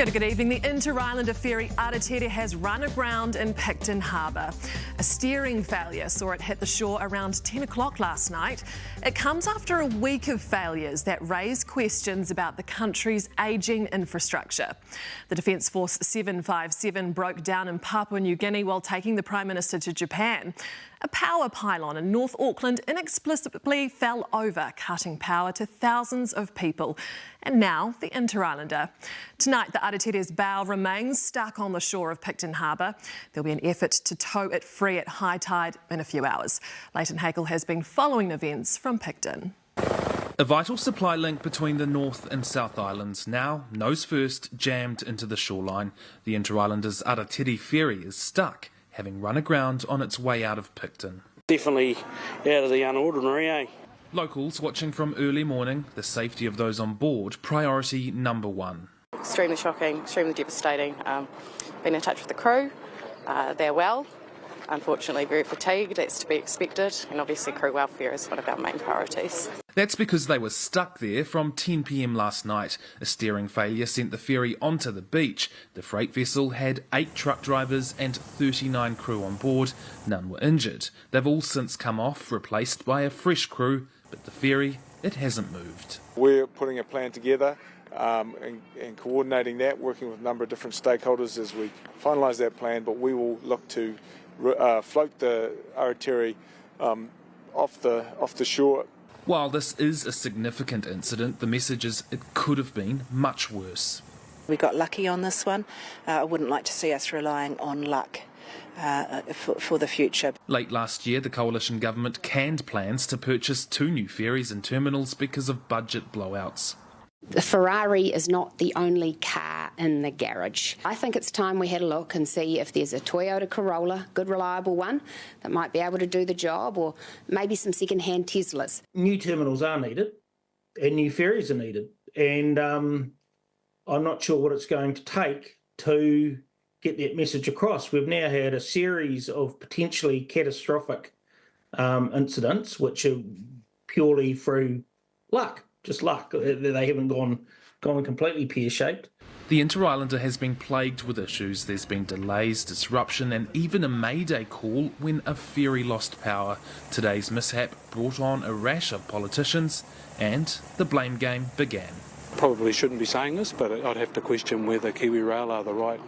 Kia ora, good evening. The Interislander ferry Aratiri has run aground in Picton Harbour. A steering failure saw it hit the shore around 10 o'clock last night. It comes after a week of failures that raise questions about the country's ageing infrastructure. The Defence Force 757 broke down in Papua New Guinea while taking the Prime Minister to Japan. A power pylon in North Auckland inexplicably fell over, cutting power to thousands of people. And now the Interislander. Tonight, the Aratiri's bow remains stuck on the shore of Picton Harbour. There'll be an effort to tow it free at high tide in a few hours. Leighton Hakel has been following events from Picton. A vital supply link between the North and South Islands, now, nose first, jammed into the shoreline. The Interislander's Aratiri ferry is stuck, having run aground on its way out of Picton. Definitely out of the unordinary, eh? Locals watching from early morning, the safety of those on board, priority number one. Extremely shocking, extremely devastating. Been in touch with the crew, they're well. Unfortunately very fatigued, that's to be expected, and obviously crew welfare is one of our main priorities. That's because they were stuck there from 10 p.m. last night. A steering failure sent the ferry onto the beach. The freight vessel had 8 truck drivers and 39 crew on board. None were injured. They've all since come off, replaced by a fresh crew, but the ferry, it hasn't moved. We're putting a plan together and coordinating that, working with a number of different stakeholders as we finalise that plan, but we will look to float the Aratiri off the shore. While this is a significant incident, the message is it could have been much worse. We got lucky on this one. I wouldn't like to see us relying on luck for the future. Late last year, the coalition government canned plans to purchase 2 new ferries and terminals because of budget blowouts. The Ferrari is not the only car in the garage. I think it's time we had a look and see if there's a Toyota Corolla, good reliable one, that might be able to do the job, or maybe some second-hand Teslas. New terminals are needed and new ferries are needed, and I'm not sure what it's going to take to get that message across. We've now had a series of potentially catastrophic incidents which are purely through luck. Just luck. They haven't gone completely pear-shaped. The Interislander has been plagued with issues. There's been delays, disruption and even a mayday call when a ferry lost power. Today's mishap brought on a rash of politicians and the blame game began. Probably shouldn't be saying this, but I'd have to question whether Kiwi Rail are the right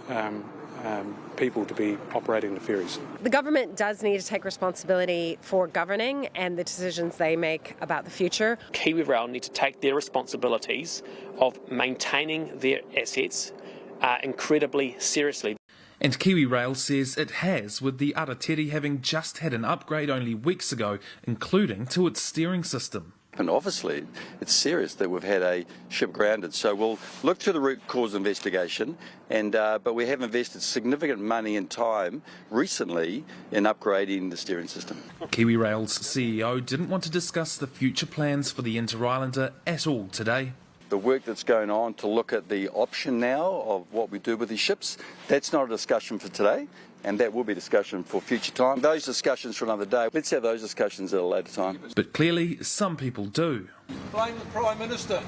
people to be operating the ferries. The government does need to take responsibility for governing and the decisions they make about the future. Kiwi Rail need to take their responsibilities of maintaining their assets incredibly seriously. And Kiwi Rail says it has, with the Aratiri having just had an upgrade only weeks ago, including to its steering system. And obviously, it's serious that we've had a ship grounded. So we'll look to the root cause investigation, but we have invested significant money and time recently in upgrading the steering system. Kiwi Rail's CEO didn't want to discuss the future plans for the Interislander at all today. The work that's going on to look at the option now of what we do with these ships, that's not a discussion for today. And that will be discussion for future time. Those discussions for another day. Let's have those discussions at a later time. But clearly, some people do. Blame the Prime Minister.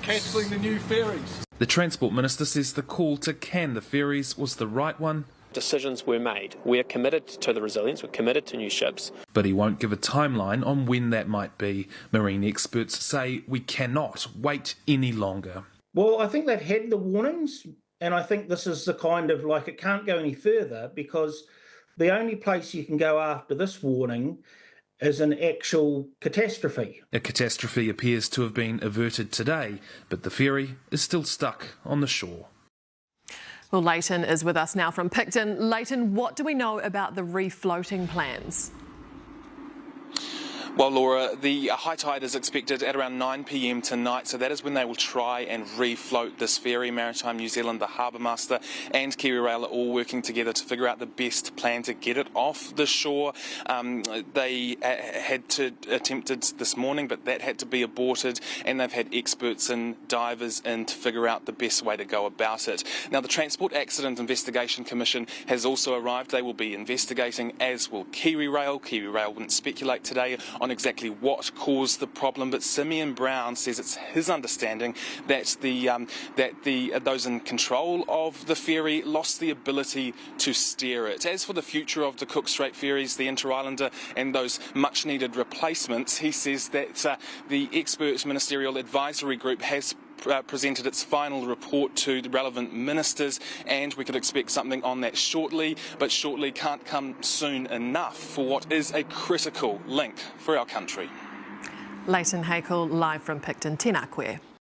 Cancelling the new ferries. The Transport Minister says the call to can the ferries was the right one. Decisions were made. We're committed to the resilience, we're committed to new ships. But he won't give a timeline on when that might be. Marine experts say we cannot wait any longer. Well, I think they've had the warnings. And I think this is the kind of, it can't go any further, because the only place you can go after this warning is an actual catastrophe. A catastrophe appears to have been averted today, but the ferry is still stuck on the shore. Well, Leighton is with us now from Picton. Leighton, what do we know about the refloating plans? Well, Laura, the high tide is expected at around 9 p.m. tonight, so that is when they will try and refloat this ferry. Maritime New Zealand, the Harbour Master and Kiwi Rail are all working together to figure out the best plan to get it off the shore. They had attempted this morning, but that had to be aborted, and they've had experts and divers in to figure out the best way to go about it. Now, the Transport Accident Investigation Commission has also arrived. They will be investigating, as will Kiwi Rail. Kiwi Rail wouldn't speculate today on exactly what caused the problem, but Simeon Brown says it's his understanding that those in control of the ferry lost the ability to steer it. As for the future of the Cook Strait ferries, the Interislander, and those much-needed replacements, he says that the expert ministerial advisory group has presented its final report to the relevant ministers, and we could expect something on that shortly, but shortly can't come soon enough for what is a critical link for our country. Leighton Hakel, live from Picton. Tēnā koe.